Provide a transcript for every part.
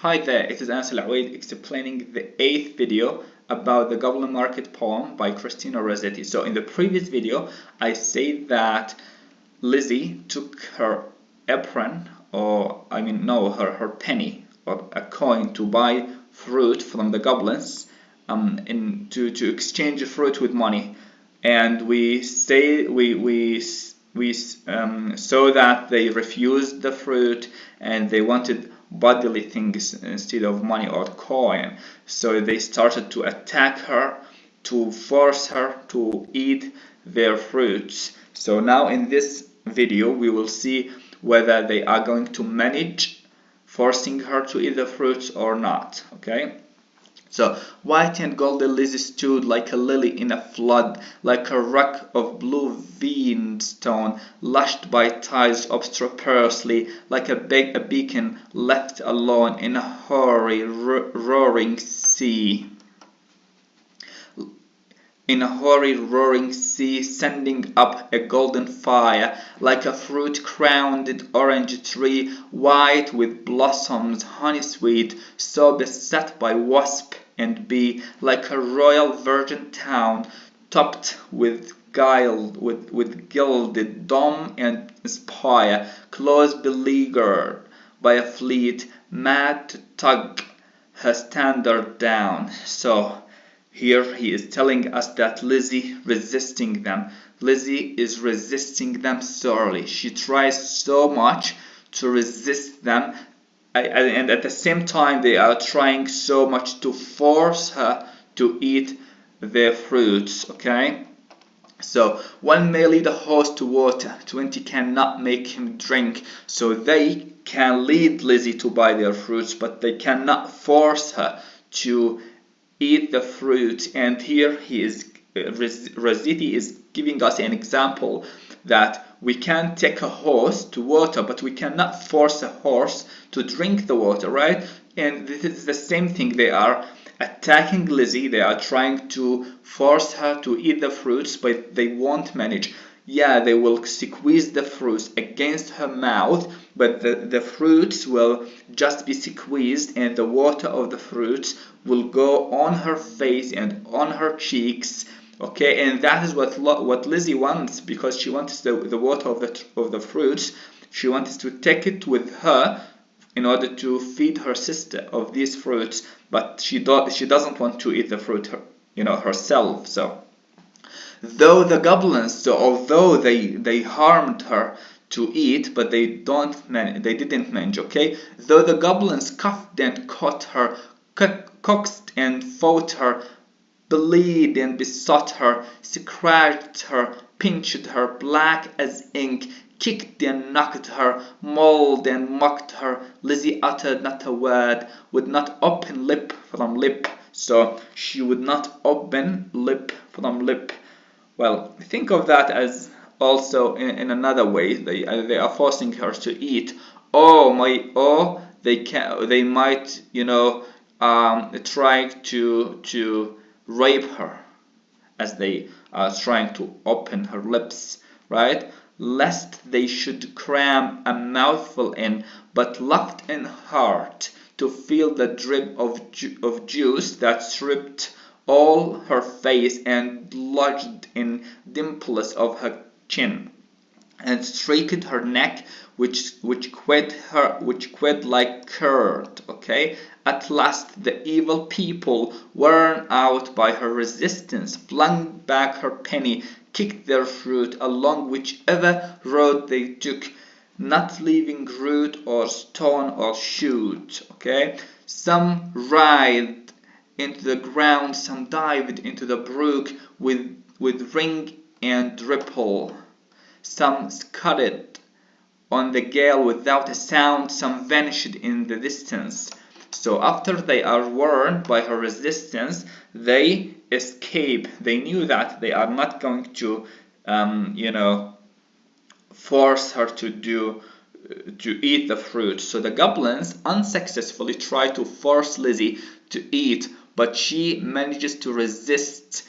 Hi there, it is Ansel Awade explaining the 8th video about the Goblin Market poem by Christina Rossetti. So in the previous video, I said that Lizzie took her apron, her penny or a coin to buy fruit from the goblins, to exchange fruit with money, and we saw that they refused the fruit and they wanted bodily things instead of money or coin. So they started to attack her, to force her to eat their fruits. So now in this video we will see whether they are going to manage forcing her to eat the fruits or not. Okay. So, white and golden Lizzie stood like a lily in a flood, like a rock of blue veined stone, lashed by tides obstreperously, like a beacon left alone in a hoary, roaring sea. In a hoary roaring sea, sending up a golden fire, like a fruit-crowned orange tree, white with blossoms honey-sweet, so beset by wasp and bee, like a royal virgin town, topped with gilded dome and spire, close beleaguered by a fleet, mad to tug her standard down. So here he is telling us that Lizzie resisting them. Lizzie is resisting them sorely. She tries so much to resist them, and at the same time they are trying so much to force her to eat their fruits. Okay. So 1 may lead a horse to water, 20 cannot make him drink. So they can lead Lizzie to buy their fruits, but they cannot force her to eat the fruit. And here he is, Rossetti is giving us an example that we can take a horse to water, but we cannot force a horse to drink the water, right? And this is the same thing. They are attacking Lizzie. They are trying to force her to eat the fruits, but they won't manage. Yeah, they will squeeze the fruits against her mouth, but the fruits will just be squeezed, and the water of the fruits will go on her face and on her cheeks. Okay, and that is what Lizzie wants, because she wants the water of the fruits. She wants to take it with her in order to feed her sister of these fruits, but she doesn't want to eat the fruit herself. So although they harmed her to eat, but they didn't manage. Okay, though the goblins cuffed and caught her, coaxed and fought her, bleed and besought her, scratched her, pinched her black as ink, kicked and knocked her, mauled and mocked her, Lizzie uttered not a word, would not open lip from lip. So she would not open lip from lip. Well, think of that as also in another way. They are forcing her to eat. They might try to rape her as they are trying to open her lips, right? Lest they should cram a mouthful in, but laughed in heart to feel the drip of juice that stripped all her face and lodged in dimples of her chin, and streaked her neck, which qued like curd. Okay. At last the evil people, worn out by her resistance, flung back her penny, kicked their fruit along whichever road they took, not leaving root or stone or shoot. Okay. Some writhed into the ground, some dived into the brook with ring and ripple, some scudded on the gale without a sound, some vanished in the distance. So after they are warned by her resistance, they escape. They knew that they are not going to force her to eat the fruit. So the goblins unsuccessfully try to force Lizzie to eat, but she manages to resist.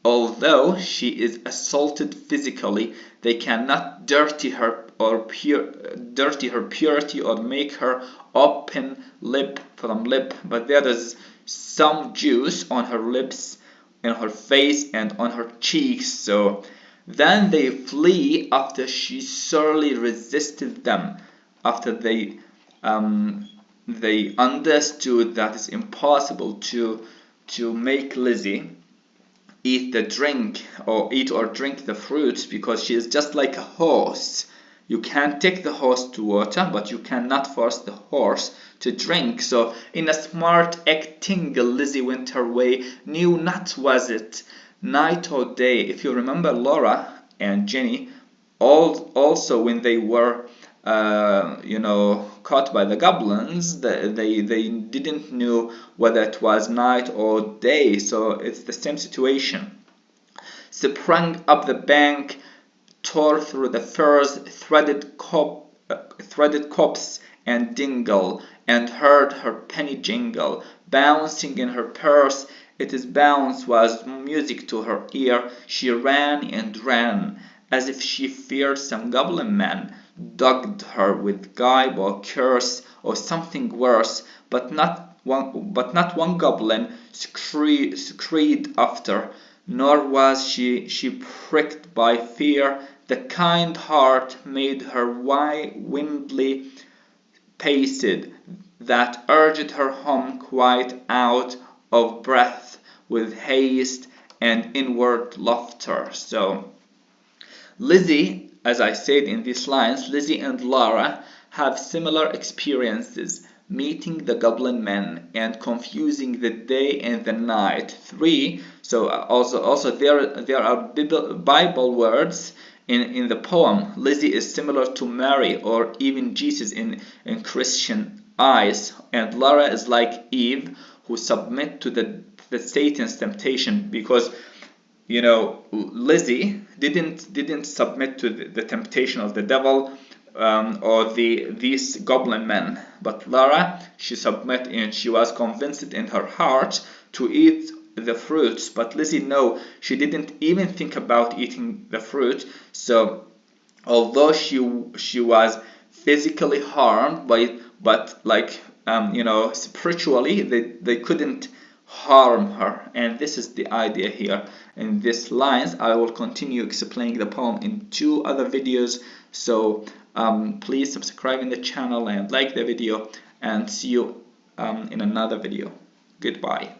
Although she is assaulted physically, they cannot dirty her purity or make her open lip from lip, but there is some juice on her lips, in her face, and on her cheeks. So then they flee after she sorely resisted them, after they understood that it's impossible to make Lizzie eat the drink or eat or drink the fruits, because she is just like a horse. You can take the horse to water, but you cannot force the horse to drink. So in a smart acting, Lizzie went her way, knew not was it night or day. If you remember, Laura and Jenny, also when they were caught by the goblins, they didn't know whether it was night or day. So it's the same situation. Sprang up the bank, tore through the furze, threaded copse and dingle, and heard her penny jingle, bouncing in her purse. Its bounce was music to her ear. She ran and ran, as if she feared some goblin man dogged her with gibe or curse, or something worse. But not one goblin screed after, nor was she pricked by fear. The kind heart made her windly paced, that urged her home quite out of breath with haste and inward laughter. So Lizzie, as I said in these lines, Lizzie and Lara have similar experiences, meeting the goblin men and confusing the day and the night. 3. So also there are Bible words in the poem. Lizzie is similar to Mary or even Jesus in Christian eyes, and Lara is like Eve, who submit to the Satan's temptation, because Lizzie didn't submit to the temptation of the devil or these goblin men, but Lara, she submit, and she was convinced in her heart to eat the fruits. But Lizzie, no, she didn't even think about eating the fruit. So although she was physically harmed by it, but spiritually they couldn't harm her. And this is the idea here in these lines. I will continue explaining the poem in 2 other videos, so please subscribe in the channel and like the video, and see you in another video. Goodbye.